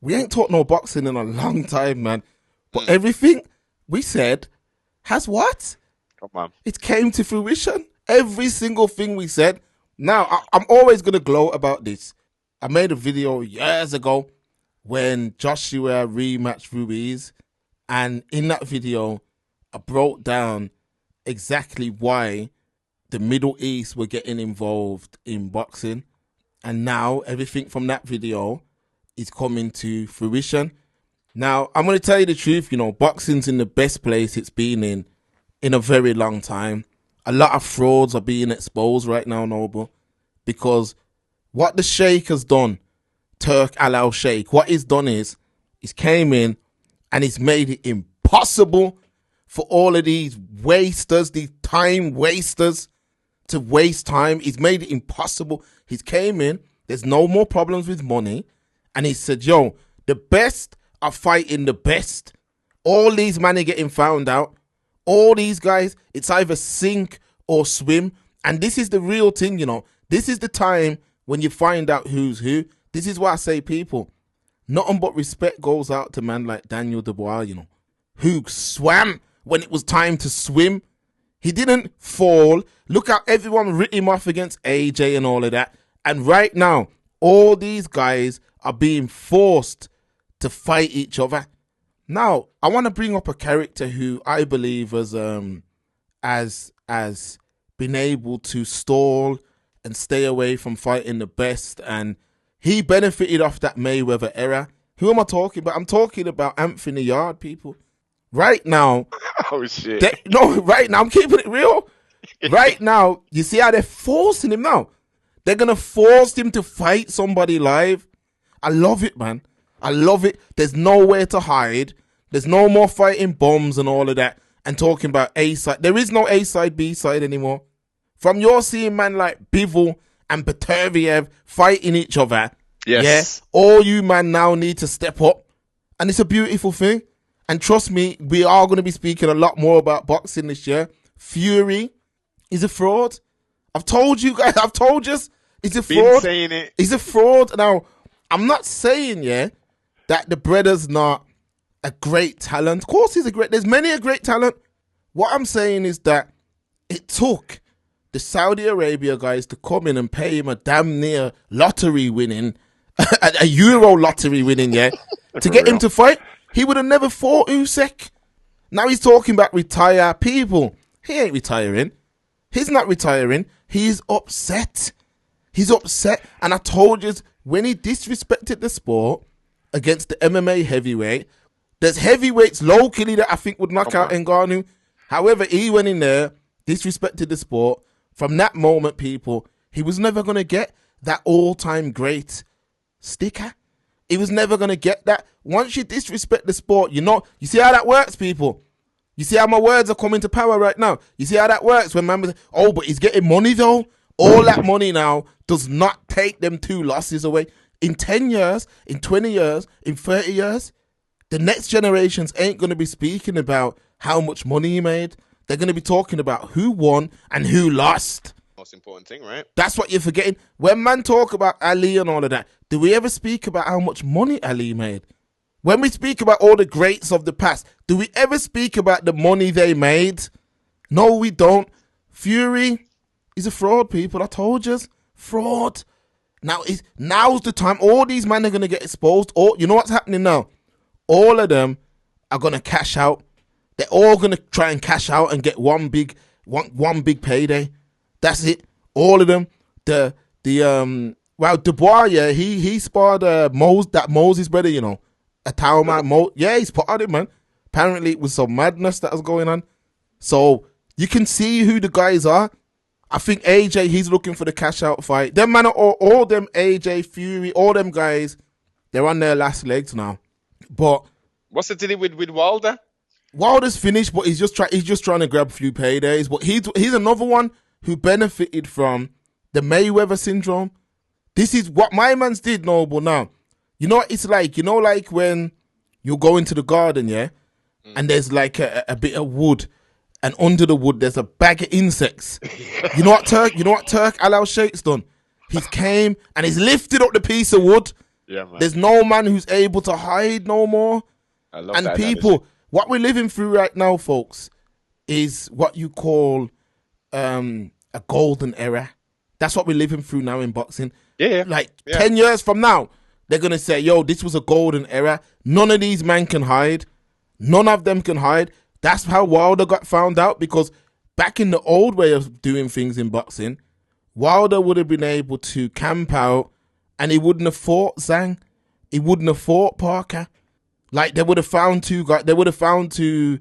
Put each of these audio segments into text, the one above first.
We ain't taught no boxing in a long time, man. But everything we said has what? Come on. It came to fruition. Every single thing we said. Now, I'm always going to gloat about this. I made a video years ago when Joshua rematched Ruiz. And in that video, I broke down exactly why the Middle East were getting involved in boxing. And now everything from that video is coming to fruition. Now, I'm going to tell you the truth, boxing's in the best place it's been in a very long time. A lot of frauds are being exposed right now, Noble, because what the Sheikh has done, Turki Al-Sheikh, what he's done is he's came in and he's made it impossible for all of these wasters, these time wasters, to waste time. He's made it impossible. He's came in, there's no more problems with money, and he said, yo, the best are fighting the best. All these men are getting found out. All these guys, it's either sink or swim. And this is the real thing, This is the time when you find out who's who. This is why I say, people, nothing but respect goes out to man like Daniel Dubois, who swam when it was time to swim. He didn't fall. Look how everyone writ him off against AJ and all of that. And right now, all these guys are being forced to fight each other. Now, I want to bring up a character who I believe has been able to stall and stay away from fighting the best, and he benefited off that Mayweather era. Who am I talking about? I'm talking about Anthony Yard, people. Right now, Oh shit! right now, I'm keeping it real. Right now, you see how they're forcing him now? They're gonna force him to fight somebody live. I love it, man. I love it. There's nowhere to hide. There's no more fighting bombs and all of that and talking about A side. There is no A side, B side anymore. From you're seeing man like Bivol and Beterbiev fighting each other. Yes. Yeah, all you man now need to step up. And it's a beautiful thing. And trust me, we are going to be speaking a lot more about boxing this year. Fury is a fraud. I've told you guys, he's a fraud. Been saying it. He's a fraud. Now, I'm not saying, that the brother's not a great talent. Of course there's many a great talent. What I'm saying is that it took the Saudi Arabia guys to come in and pay him a damn near lottery winning, a Euro lottery winning, to get him to fight. He would have never fought Usyk. Now he's talking about retire. People, he ain't retiring. He's not retiring. He's upset. He's upset. And I told you, when he disrespected the sport against the MMA heavyweight, there's heavyweights locally that I think would knock out Ngannou. However, he went in there, disrespected the sport. From that moment, people, he was never going to get that all-time great sticker. He was never going to get that. Once you disrespect the sport, you see how that works, people. You see how my words are coming to power right now. You see how that works when man, but he's getting money though. All that money now does not take them 2 losses away. In 10 years, in 20 years, in 30 years, the next generations ain't going to be speaking about how much money he made. They're going to be talking about who won and who lost. Most important thing, right? That's what you're forgetting. When man talk about Ali and all of that, do we ever speak about how much money Ali made? When we speak about all the greats of the past, do we ever speak about the money they made? No, we don't. Fury is a fraud, people. I told you. Fraud. Now's the time. All these men are going to get exposed. You know what's happening now? All of them are going to cash out. They're all going to try and cash out and get one big payday. That's it. All of them. Dubois, he sparred Moses brother, a town man. He spotted him, man. Apparently it was some madness that was going on. So you can see who the guys are. I think AJ, he's looking for the cash out fight. Them man, all them AJ, Fury, all them guys, they're on their last legs now. But what's the deal with Wilder? Wilder's finished, but he's just trying to grab a few paydays. But he's another one who benefited from the Mayweather syndrome. This is what my man's did, Noble. Now, you know what it's like? Like when you go into the garden, and there's like a bit of wood, and under the wood there's a bag of insects. You know what Turki Al-Sheikh's done? He's came and he's lifted up the piece of wood Yeah, man. There's no man who's able to hide no more. I love And that people, analogy. what we're living through right now, folks, is what you call a golden era. That's what we're living through now in boxing. Yeah, Like yeah. 10 years from now, they're going to say, yo, this was a golden era. None of these men can hide. None of them can hide. That's how Wilder got found out, because back in the old way of doing things in boxing, Wilder would have been able to camp out and he wouldn't have fought Zhang. He wouldn't have fought Parker. Like, they would have found two guys. They would have found two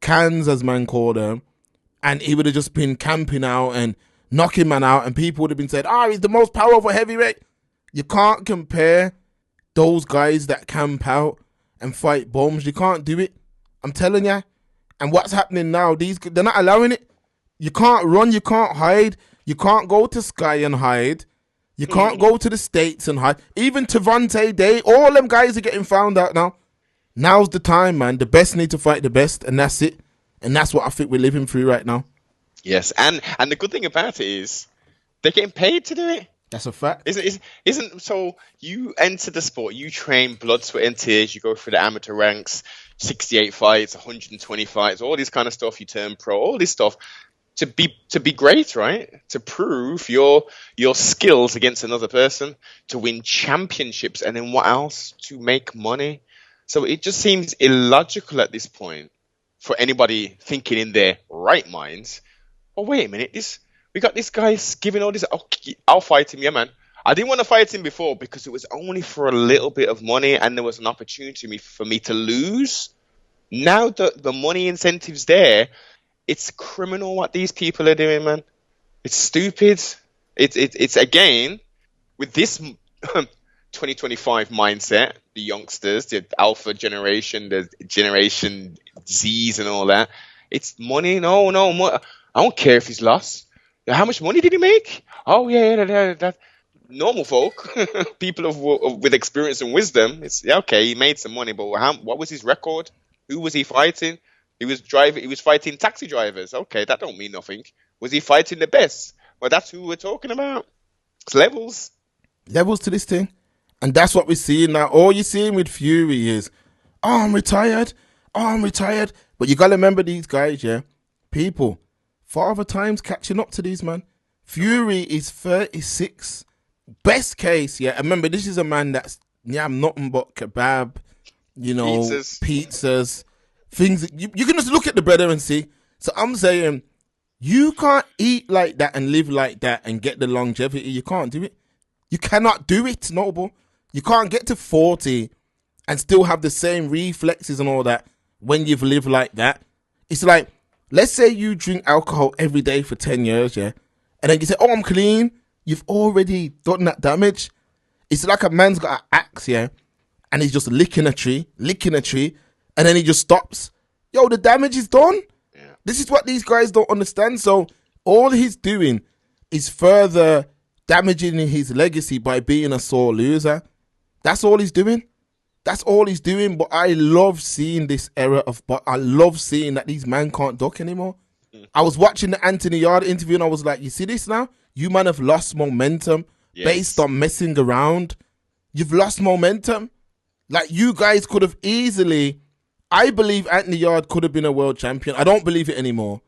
cans, as man called them, and he would have just been camping out and knocking man out, and people would have been saying, he's the most powerful heavyweight. You can't compare those guys that camp out and fight bombs. You can't do it. I'm telling you. And what's happening now, they're not allowing it. You can't run, you can't hide. You can't go to Sky and hide. You can't go to the States and hide. Even Tavante Day, all them guys are getting found out now. Now's the time, man. The best need to fight the best, and that's it. And that's what I think we're living through right now. Yes, and the good thing about it is they're getting paid to do it. That's a fact. Isn't so? You enter the sport, you train blood, sweat, and tears. You go through the amateur ranks, 68 fights, 120 fights, all this kind of stuff. You turn pro, all this stuff to be great, right? To prove your skills against another person, to win championships, and then what else? To make money. So it just seems illogical at this point for anybody thinking in their right minds. Oh, wait a minute, we got this guy giving all this. Okay, I'll fight him, yeah, man. I didn't want to fight him before because it was only for a little bit of money and there was an opportunity for me to lose. Now that the money incentive's there, it's criminal what these people are doing, man. It's stupid. It's again, with this 2025 mindset, the youngsters, the alpha generation, the generation Zs and all that. It's money. No, I don't care if he's lost. How much money did he make? Oh, yeah, that. Normal folk, people with experience and wisdom, it's okay. He made some money, but what was his record? Who was he fighting? He was fighting taxi drivers. Okay, that don't mean nothing. Was he fighting the best? Well, that's who we're talking about. It's levels to this thing, and that's what we're seeing now. All you're seeing with Fury is, I'm retired. But you gotta remember these guys, yeah. People, Father Time's catching up to these, man. Fury is 36. Best case, yeah. Remember, this is a man that's nothing but kebab, pizzas, things. You can just look at the brother and see. So I'm saying, you can't eat like that and live like that and get the longevity. You can't do it. You cannot do it, Noble. You can't get to 40 and still have the same reflexes and all that when you've lived like that. It's like, let's say you drink alcohol every day for 10 years, yeah? And then you say, I'm clean. You've already done that damage. It's like a man's got an axe, yeah? And he's just licking a tree, and then he just stops. Yo, the damage is done. Yeah. This is what these guys don't understand. So all he's doing is further damaging his legacy by being a sore loser. That's all he's doing. But I love seeing this era I love seeing that these men can't duck anymore. I was watching the Anthony Yarde interview and I was like, you see this now? You man have lost momentum based on messing around. You've lost momentum. Like, you guys could have easily, I believe Anthony Yarde could have been a world champion. I don't believe it anymore,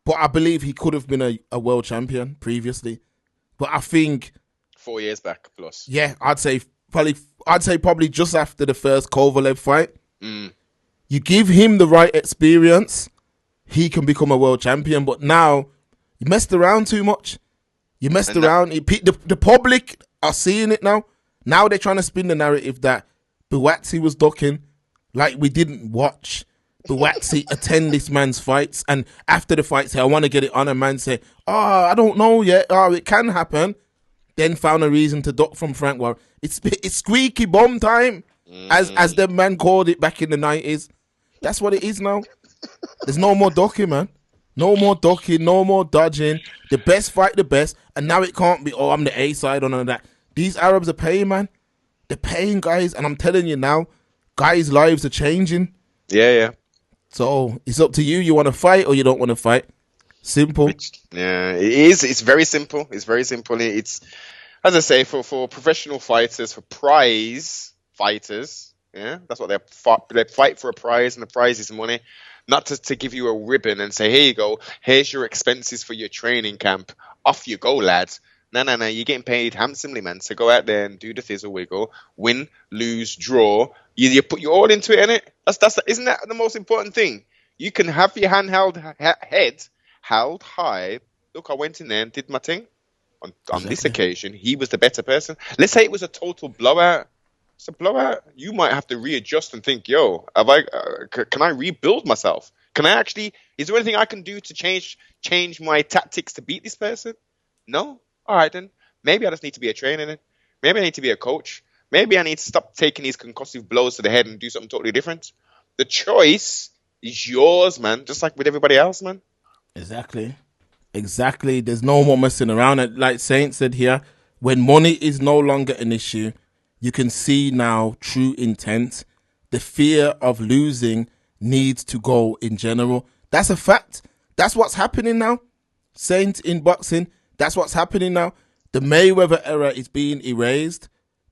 but I believe he could have been a world champion previously. But I think 4 years back plus. Yeah, I'd say probably just after the first Kovalev fight. You give him the right experience, he can become a world champion. But now, you messed around too much. You messed around. The public are seeing it now. Now they're trying to spin the narrative that Buatsi was ducking. Like, we didn't watch Buatsi attend this man's fights. And after the fight, say, I want to get it on. A man say, I don't know yet. It can happen. Then found a reason to duck from Frank Warren. It's squeaky bum time, as the man called it back in the 90s. That's what it is now. There's no more ducking, man. No more ducking, no more dodging. The best fight the best. And now it can't be, I'm the A side or none of that. These Arabs are paying, man. They're paying, guys. And I'm telling you now, guys' lives are changing. Yeah. So it's up to you. You want to fight or you don't want to fight. Simple. It is. It's very simple. It's very simple. as I say, for professional fighters, for prize fighters, yeah, that's what they fight for, a prize, and the prize is money. Not to give you a ribbon and say, here you go, here's your expenses for your training camp. Off you go, lads. No, no, no. You're getting paid handsomely, man. So go out there and do the thizzle wiggle, win, lose, draw. You put your all into it, innit? Isn't that the most important thing? You can have your head held high. Look, I went in there and did my thing. On this occasion, he was the better person. Let's say it was a total blowout. It's a blowout. You might have to readjust and think, yo, can I rebuild myself? Can I actually? Is there anything I can do to change my tactics to beat this person? No. All right then. Maybe I just need to be a trainer then. Maybe I need to be a coach. Maybe I need to stop taking these concussive blows to the head and do something totally different. The choice is yours, man. Just like with everybody else, man. Exactly. There's no more messing around. And like Saint said here, when money is no longer an issue, you can see now true intent. The fear of losing needs to go in general. That's a fact. That's what's happening now. Saint, in boxing, that's what's happening now. The Mayweather era is being erased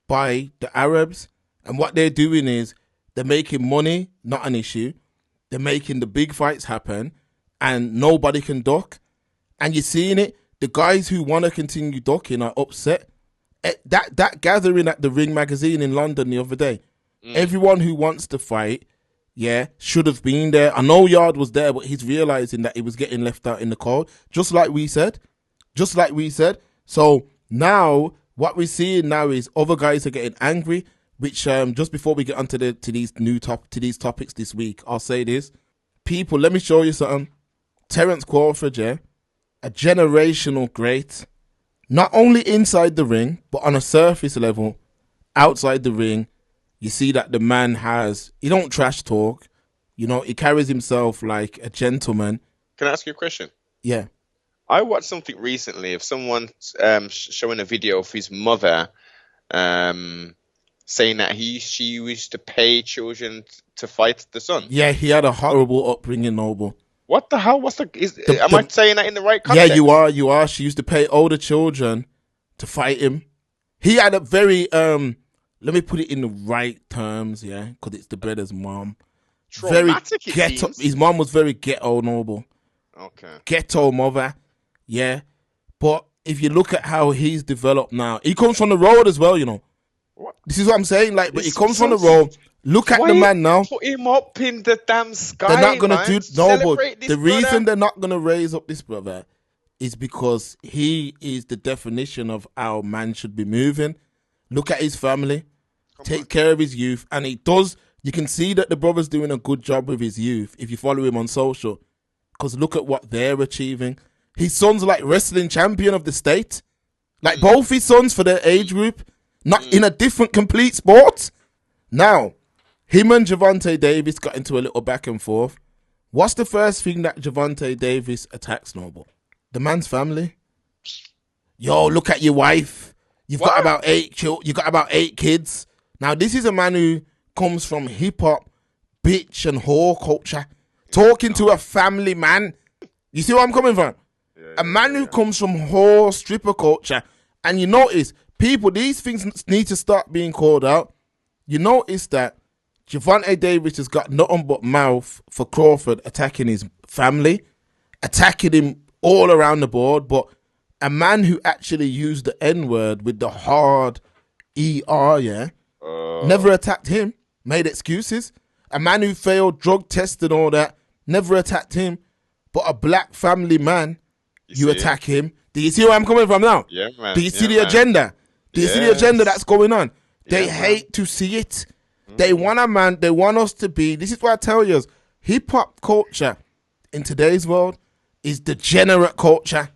by the Arabs. And what they're doing is they're making money not an issue. They're making the big fights happen and nobody can duck. And you're seeing it. The guys who want to continue ducking are upset. That gathering at the Ring magazine in London the other day, everyone who wants to fight, yeah, should have been there. I know Yard was there, but he's realizing that he was getting left out in the cold, just like we said. So now what we're seeing now is other guys are getting angry. Which just before we get onto these topics this week, I'll say this: people, let me show you something. Terence Crawford, yeah, a generational great. Not only inside the ring, but on a surface level, outside the ring, you see that the man he don't trash talk. You know, he carries himself like a gentleman. Can I ask you a question? Yeah. I watched something recently of someone showing a video of his mother saying that she used to pay children to fight the son. Yeah, he had a horrible upbringing, Noble. What the hell? Am I saying that in the right context? Yeah, you are. She used to pay older children to fight him. He had a very, let me put it in the right terms, yeah, because it's the brother's mom. Traumatic, very ghetto. His mom was very ghetto, Noble. Okay. Ghetto mother, yeah. But if you look at how he's developed now, he comes from the road as well, you know. What? This is what I'm saying, like, but he comes from the road. Look at the man now. Put him up in the damn sky. They're not gonna do no, but the reason they're not gonna raise up this brother is because he is the definition of how man should be moving. Look at his family, take care of his youth, and he does. You can see that the brother's doing a good job with his youth if you follow him on social. Because look at what they're achieving. His son's like wrestling champion of the state, like both his sons for their age group, not in a different complete sport. Now, him and Gervonta Davis got into a little back and forth. What's the first thing that Gervonta Davis attacks, Noble? The man's family. Yo, look at your wife. You've got about 8 children. You got about 8 kids. Now, this is a man who comes from hip hop, bitch and whore culture, talking to a family man. You see where I'm coming from? A man who comes from whore stripper culture, and you notice people. These things need to start being called out. You notice that Gervonta Davis has got nothing but mouth for Crawford attacking his family, attacking him all around the board, but a man who actually used the N-word with the hard ER, yeah, never attacked him, made excuses. A man who failed drug tests and all that, never attacked him, but a black family man, you attack him. Do you see where I'm coming from now? Yeah, man. Do you see the agenda? Do you see the agenda that's going on? They hate to see it. They want a man, they want us to be, this is what I tell you, hip-hop culture in today's world is degenerate culture.